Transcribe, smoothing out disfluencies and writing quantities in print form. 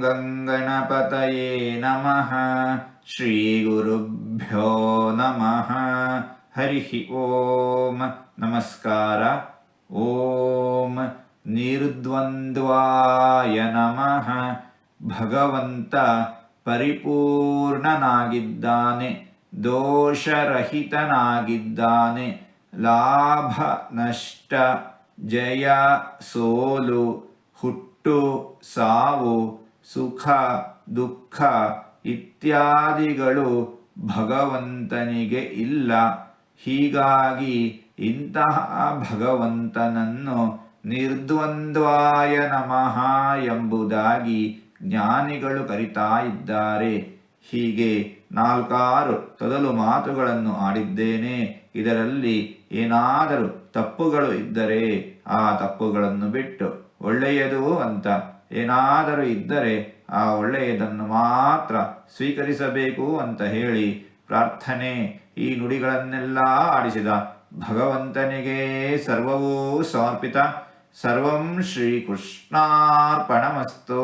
ಗಂಗಣಪತಯೇ ನಮಃ. ಶ್ರೀ ಗುರುಭ್ಯೋ ನಮಃ. ಹರಿ ಓಂ. ನಮಸ್ಕಾರ. ಓಂ ನಿರ್ದ್ವಂದ್ವಾಯ ನಮಃ. ಭಗವಂತ ಪರಿಪೂರ್ಣನಾಗಿದ್ದಾನೆ, ದೋಷರಹಿತನಾಗಿದ್ದಾನೆ. ಲಾಭ ನಷ್ಟ, ಜಯ ಸೋಲು, ಹುಟ್ಟು ಸಾವು, ಸುಖ ದುಃಖ ಇತ್ಯಾದಿಗಳು ಭಗವಂತನಿಗೆ ಇಲ್ಲ. ಹೀಗಾಗಿ ಇಂತಹ ಭಗವಂತನನ್ನು ನಿರ್ದ್ವಂದ್ವಾಯ ನಮಃ ಎಂಬುದಾಗಿ ಜ್ಞಾನಿಗಳು ಕರಿತಾ ಇದ್ದಾರೆ. ಹೀಗೆ 4 ತೊದಲು ಮಾತುಗಳನ್ನು ಆಡಿದ್ದೇನೆ. ಇದರಲ್ಲಿ ಏನಾದರೂ ತಪ್ಪುಗಳು ಇದ್ದರೆ ಆ ತಪ್ಪುಗಳನ್ನು ಬಿಟ್ಟು ಒಳ್ಳೆಯದು ಅಂತ ಏನಾದರೂ ಇದ್ದರೆ ಆ ಒಳ್ಳೆಯದನ್ನು ಮಾತ್ರ ಸ್ವೀಕರಿಸಬೇಕು ಅಂತ ಹೇಳಿ ಪ್ರಾರ್ಥನೆ. ಈ ನುಡಿಗಳನ್ನೆಲ್ಲ ಆಡಿಸಿದ ಭಗವಂತನಿಗೆ ಸರ್ವವೂ ಸಮರ್ಪಿತ. ಸರ್ವಂ ಶ್ರೀಕೃಷ್ಣಾರ್ಪಣಮಸ್ತು.